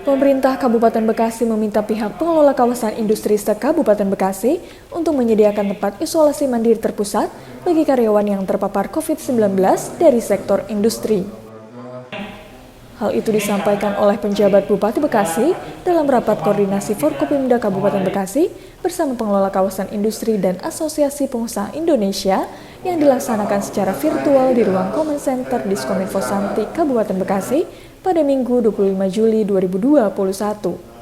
Pemerintah Kabupaten Bekasi meminta pihak pengelola kawasan industri se-Kabupaten Bekasi untuk menyediakan tempat isolasi mandiri terpusat bagi karyawan yang terpapar COVID-19 dari sektor industri. Hal itu disampaikan oleh penjabat Bupati Bekasi dalam rapat koordinasi Forkopimda Kabupaten Bekasi bersama pengelola kawasan industri dan Asosiasi Pengusaha Indonesia yang dilaksanakan secara virtual di ruang Common Center Diskominfo Santi Kabupaten Bekasi pada Minggu 25 Juli 2021.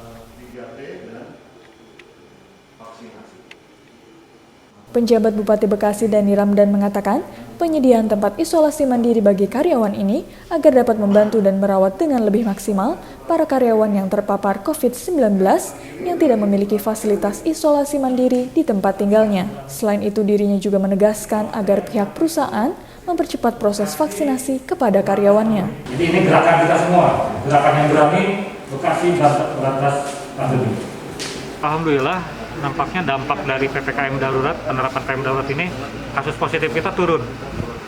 Penjabat Bupati Bekasi Dani Ramdan mengatakan, penyediaan tempat isolasi mandiri bagi karyawan ini agar dapat membantu dan merawat dengan lebih maksimal para karyawan yang terpapar COVID-19 yang tidak memiliki fasilitas isolasi mandiri di tempat tinggalnya. Selain itu, dirinya juga menegaskan agar pihak perusahaan mempercepat proses vaksinasi kepada karyawannya. Jadi ini gerakan kita semua, gerakan yang berani Bekasi berantas pandemi. Alhamdulillah, nampaknya dampak dari PPKM darurat, penerapan PPKM darurat ini, kasus positif kita turun.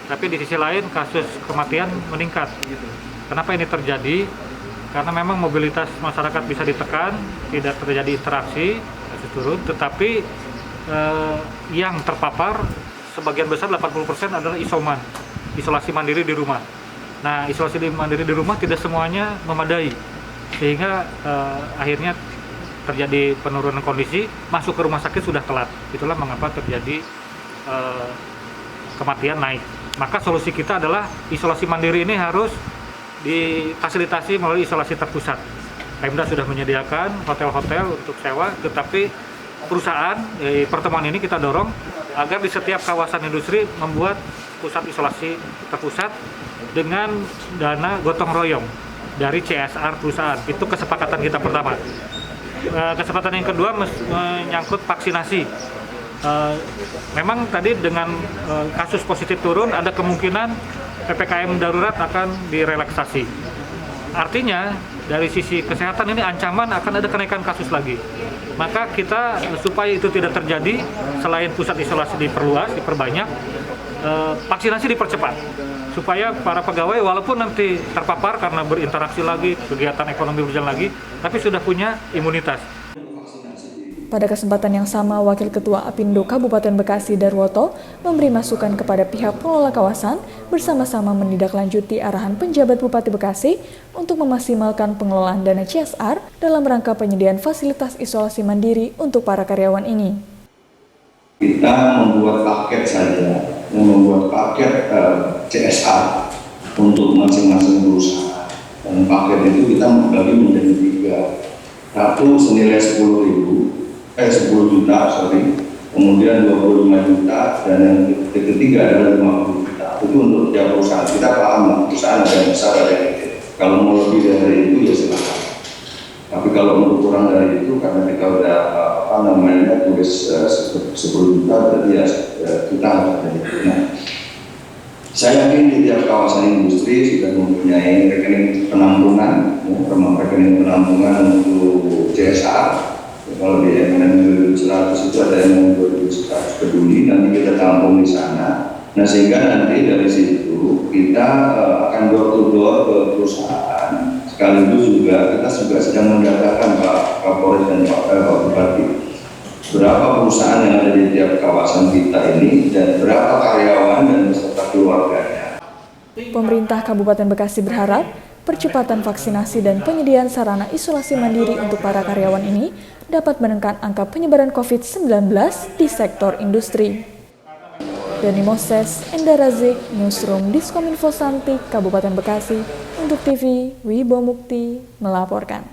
Tapi di sisi lain kasus kematian meningkat. Kenapa ini terjadi? Karena memang mobilitas masyarakat bisa ditekan, tidak terjadi interaksi, kasus turun. Tetapi yang terpapar sebagian besar 80% adalah isoman, isolasi mandiri di rumah. Nah, isolasi mandiri di rumah tidak semuanya memadai, sehingga akhirnya terjadi penurunan kondisi, masuk ke rumah sakit sudah telat. Itulah mengapa terjadi kematian naik. Maka solusi kita adalah isolasi mandiri ini harus difasilitasi melalui isolasi terpusat. Pemda sudah menyediakan hotel-hotel untuk sewa, tetapi perusahaan, pertemuan ini kita dorong agar di setiap kawasan industri membuat pusat isolasi terpusat dengan dana gotong royong dari CSR perusahaan. Itu kesepakatan kita pertama. Kesempatan yang kedua menyangkut vaksinasi. Memang tadi dengan kasus positif turun, ada kemungkinan PPKM darurat akan direlaksasi. Artinya dari sisi kesehatan ini ancaman akan ada kenaikan kasus lagi. Maka kita supaya itu tidak terjadi, selain pusat isolasi diperluas, diperbanyak, vaksinasi dipercepat. Supaya para pegawai walaupun nanti terpapar karena berinteraksi lagi, kegiatan ekonomi berjalan lagi, tapi sudah punya imunitas. Pada kesempatan yang sama, Wakil Ketua Apindo Kabupaten Bekasi Darwoto memberi masukan kepada pihak pengelola kawasan bersama-sama menindaklanjuti arahan penjabat Bupati Bekasi untuk memaksimalkan pengelolaan dana CSR dalam rangka penyediaan fasilitas isolasi mandiri untuk para karyawan ini. Kita membuat paket saja, membuat paket CSR untuk masing-masing perusahaan. Dan paket itu kita membagi menjadi 3. Satu senilai 10 juta, kemudian 25 juta, dan yang ketiga adalah 50 juta. Itu untuk tiap perusahaan. Kita paham, perusahaan ada yang besar, ada yang kecil. Kalau mau lebih dari itu ya silakan. Tapi kalau mau kurang dari itu, karena kita udah tulis 10 juta, berarti ya kita harus ada itu. Nah, saya yakin di tiap kawasan industri sudah mempunyai rekening penampungan, rekening penampungan untuk CSR. Kalau di MNM 100 itu ada yang 2100 peduli, nanti kita tampung di sana. Nah, sehingga nanti dari situ kita akan door to door ke perusahaan. Sekaligus juga kita sedang mendatakan Pak Kapolres dan Pak Bupati, berapa perusahaan yang ada di tiap kawasan kita ini dan berapa karyawan dan beserta keluarganya. Pemerintah Kabupaten Bekasi berharap percepatan vaksinasi dan penyediaan sarana isolasi mandiri untuk para karyawan ini dapat menekan angka penyebaran COVID-19 di sektor industri. Dani Moses, Enda Razik, Newsroom Diskominfo Santi, Kabupaten Bekasi, untuk TV Wibo Mukti melaporkan.